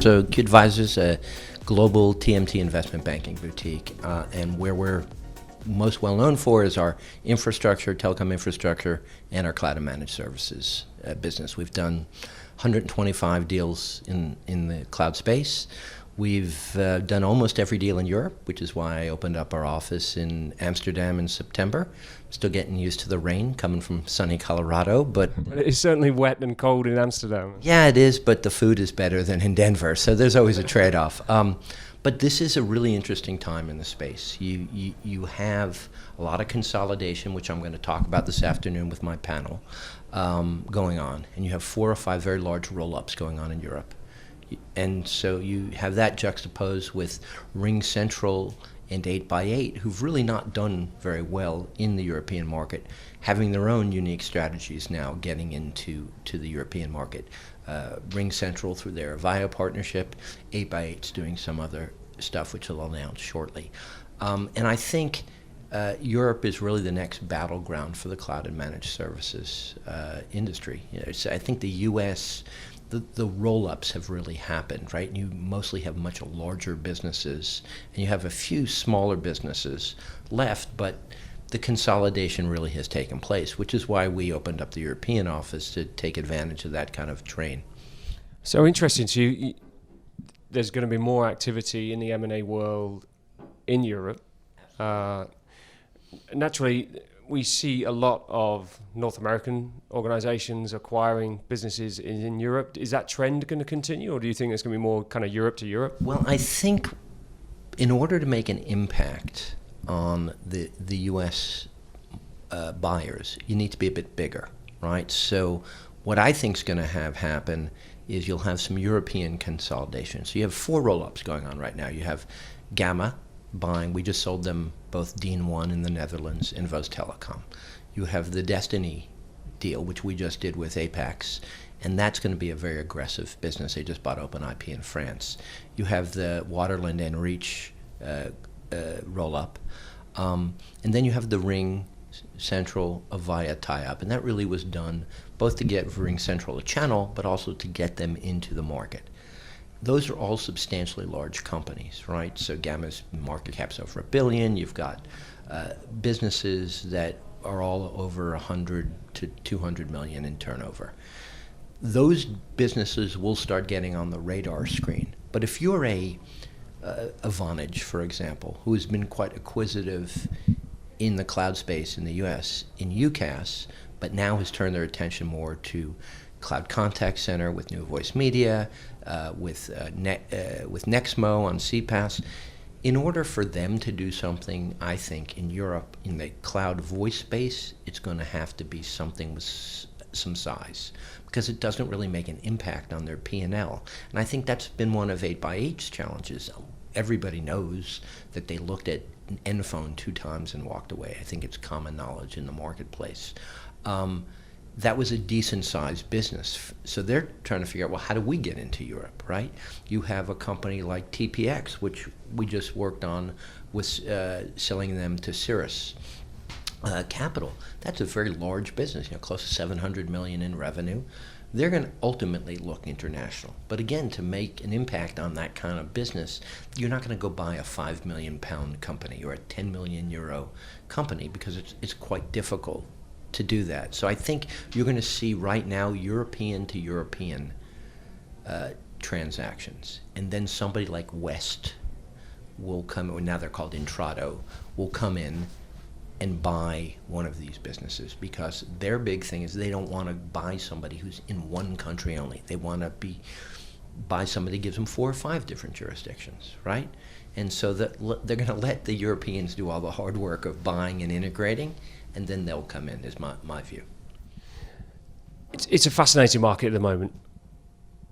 So Q Advisors, a global TMT investment banking boutique, and where we're most well known for is our infrastructure, telecom infrastructure, and our cloud and managed services business. We've done 125 deals in the cloud space. We've done almost every deal in Europe, which is why I opened up our office in Amsterdam in September. Still getting used to the rain coming from sunny Colorado, but it's certainly wet and cold in Amsterdam. Yeah, it is, but the food is better than in Denver, so there's always a trade-off. But this is a really interesting time in the space. You have a lot of consolidation, which I'm going to talk about this afternoon with my panel, going on, and you have 4 or 5 very large roll-ups going on in Europe. And so you have that juxtaposed with Ring Central and 8x8, who've really not done very well in the European market, having their own unique strategies now getting into the European market. Ring Central through their Avaya partnership, 8x8's doing some other stuff which they'll announce shortly. And I think Europe is really the next battleground for the cloud and managed services industry. I think the U.S., the roll-ups have really happened, right? You mostly have much larger businesses, and you have a few smaller businesses left, but the consolidation really has taken place, which is why we opened up the European office to take advantage of that kind of train. So interesting. So there's going to be more activity in the M&A world in Europe. Naturally, we see a lot of North American organizations acquiring businesses in Europe. Is that trend going to continue, or do you think it's going to be more kind of Europe to Europe? Well, I think in order to make an impact on the U.S. Buyers, you need to be a bit bigger, right? So what I think is going to have happen is you'll have some European consolidation. So you have 4 roll-ups going on right now. You have Gamma buying, we just sold them both DEEN1 in the Netherlands and Vos Telecom. You have the Destiny deal, which we just did with Apex, and that's going to be a very aggressive business. They just bought OpenIP in France. You have the Waterland and Reach roll-up, and then you have the Ring Central Avaya tie-up, and that really was done both to get Ring Central a channel, but also to get them into the market. Those are all substantially large companies, right? So Gamma's market cap's over $1 billion. You've got businesses that are all over 100 to 200 million in turnover. Those businesses will start getting on the radar screen. But if you're a Vonage, for example, who has been quite acquisitive in the cloud space in the U.S., in UCaaS, but now has turned their attention more to cloud contact center with new voice media, with Nexmo on CPaaS. In order for them to do something, I think, in Europe, in the cloud voice space, it's going to have to be something with some size, because it doesn't really make an impact on their P&L. And I think that's been one of 8x8's challenges. Everybody knows that they looked at an Enphone 2 times and walked away. I think it's common knowledge in the marketplace. That was a decent-sized business. So they're trying to figure out, well, how do we get into Europe, right? You have a company like TPX, which we just worked on with selling them to Cirrus Capital. That's a very large business, close to 700 million in revenue. They're going to ultimately look international. But again, to make an impact on that kind of business, you're not going to go buy a £5 million company or a 10 million euro company, because it's quite difficult to do that. So I think you're going to see right now European to European transactions, and then somebody like West will come, or now they're called Intrado, will come in and buy one of these businesses, because their big thing is they don't want to buy somebody who's in one country only. They want to buy somebody who gives them 4 or 5 different jurisdictions, right? And so they're going to let the Europeans do all the hard work of buying and integrating, and then they'll come in, is my view. It's a fascinating market at the moment.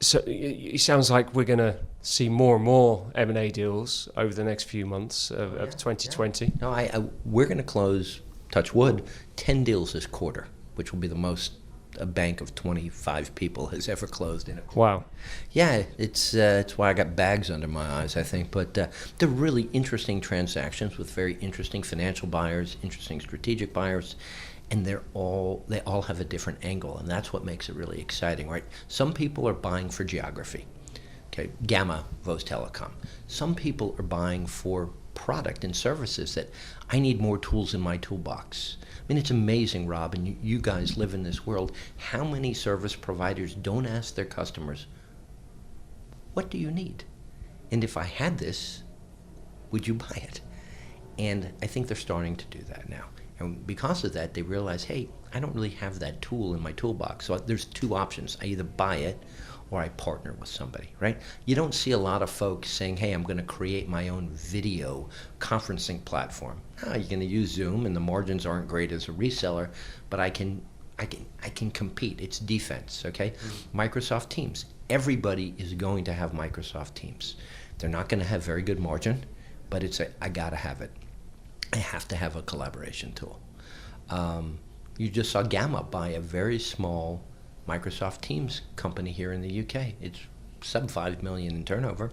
So it sounds like we're going to see more and more M&A deals over the next few months of 2020. Yeah. No, we're going to close, touch wood, 10 deals this quarter, which will be the most a bank of 25 people has ever closed in a quarter. Wow. Yeah, it's why I got bags under my eyes, I think. But they're really interesting transactions with very interesting financial buyers, interesting strategic buyers, and they all have a different angle, and that's what makes it really exciting, right? Some people are buying for geography. Okay, Gamma, Vos Telecom. Some people are buying for product and services that I need more tools in my toolbox. I mean, it's amazing, Rob, and you guys live in this world. How many service providers don't ask their customers, what do you need? And if I had this, would you buy it? And I think they're starting to do that now. And because of that, they realize, hey, I don't really have that tool in my toolbox. So there's two options. I either buy it or I partner with somebody, right? You don't see a lot of folks saying, hey, I'm going to create my own video conferencing platform. No, you're going to use Zoom, and the margins aren't great as a reseller, but I can compete. It's defense, okay? Microsoft Teams. Everybody is going to have Microsoft Teams. They're not going to have very good margin, but I got to have it. I have to have a collaboration tool. You just saw Gamma buy a very small Microsoft Teams company here in the UK. It's sub 5 million in turnover,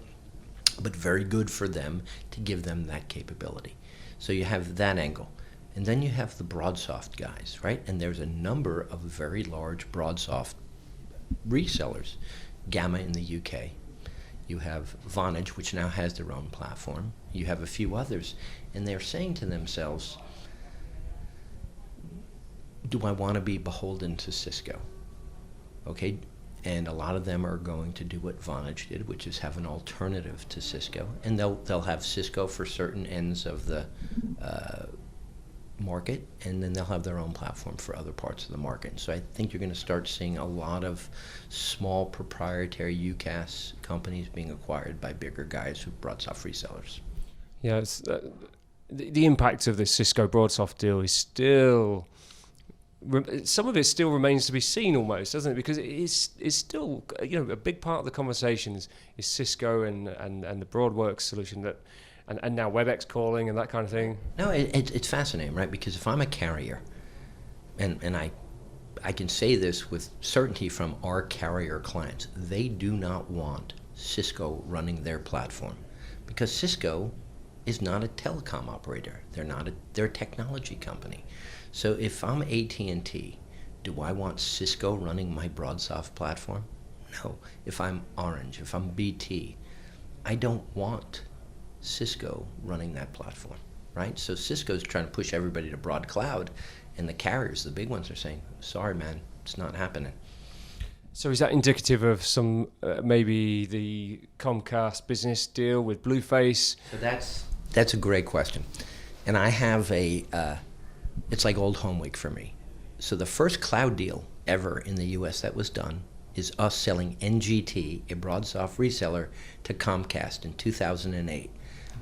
but very good for them to give them that capability. So you have that angle. And then you have the BroadSoft guys, right? And there's a number of very large BroadSoft resellers. Gamma in the UK. You have Vonage, which now has their own platform. You have a few others. And they're saying to themselves, do I want to be beholden to Cisco? Okay, and a lot of them are going to do what Vonage did, which is have an alternative to Cisco, and they'll have Cisco for certain ends of the market, and then they'll have their own platform for other parts of the market. So I think you're going to start seeing a lot of small proprietary UCaaS companies being acquired by bigger guys who brought soft resellers. Yeah, it's, the impact of the Cisco BroadSoft deal is still... Some of it still remains to be seen, almost, doesn't it? Because it's still, a big part of the conversation is Cisco and the BroadWorks solution that, and now WebEx calling and that kind of thing. No, it's fascinating, right? Because if I'm a carrier, and I can say this with certainty from our carrier clients, they do not want Cisco running their platform, because Cisco is not a telecom operator. They're a technology company. So if I'm AT&T, do I want Cisco running my BroadSoft platform? No. If I'm Orange, if I'm BT, I don't want Cisco running that platform, right? So Cisco's trying to push everybody to broad cloud, and the carriers, the big ones, are saying, sorry, man, it's not happening. So is that indicative of some, maybe the Comcast business deal with Blueface? So that's a great question. And I have it's like old home week for me. So the first cloud deal ever in the US that was done is us selling NGT, a BroadSoft reseller, to Comcast in 2008.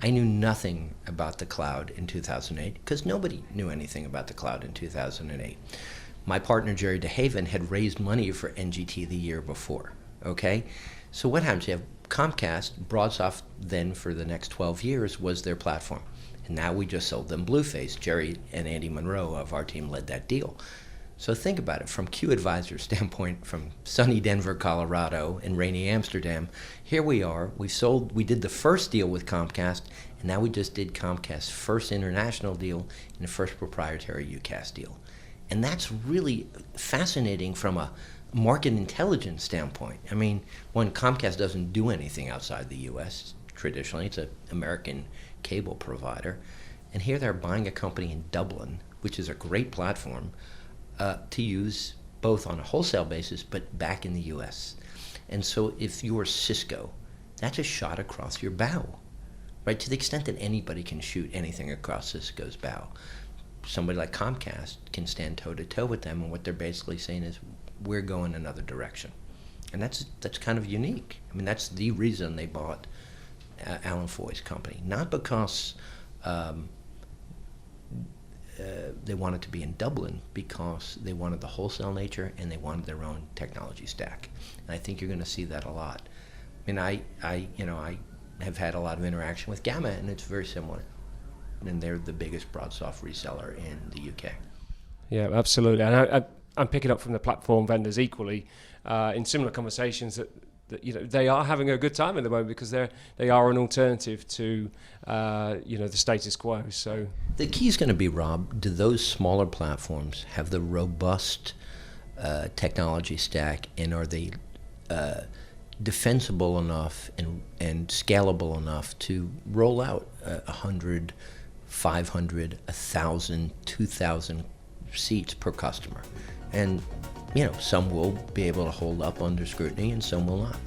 I knew nothing about the cloud in 2008 because nobody knew anything about the cloud in 2008. My partner, Jerry DeHaven, had raised money for NGT the year before, okay? So what happens? You have Comcast, BroadSoft then for the next 12 years was their platform. And now we just sold them Blueface. Jerry and Andy Monroe of our team led that deal. So think about it from Q Advisor's standpoint, from sunny Denver, Colorado, and rainy Amsterdam. Here we are. We did the first deal with Comcast, and now we just did Comcast's first international deal and the first proprietary UCaaS deal. And that's really fascinating from a market intelligence standpoint. I mean, when Comcast doesn't do anything outside the U.S., traditionally, it's an American cable provider, and here they're buying a company in Dublin, which is a great platform, to use both on a wholesale basis, but back in the U.S. And so if you're Cisco, that's a shot across your bow, right? To the extent that anybody can shoot anything across Cisco's bow. Somebody like Comcast can stand toe-to-toe with them, and what they're basically saying is, we're going another direction. And that's kind of unique. I mean, that's the reason they bought Alan Foy's company. Not because they wanted to be in Dublin, because they wanted the wholesale nature and they wanted their own technology stack. And I think you're going to see that a lot. I mean, I have had a lot of interaction with Gamma, and it's very similar. And they're the biggest BroadSoft reseller in the UK. Yeah, absolutely. And I'm picking up from the platform vendors equally in similar conversations that they are having a good time at the moment because they are an alternative to the status quo. So the key is going to be, Rob, do those smaller platforms have the robust technology stack, and are they defensible enough and scalable enough to roll out 100, 500, 1,000, 2,000 seats per customer. And, some will be able to hold up under scrutiny and some will not.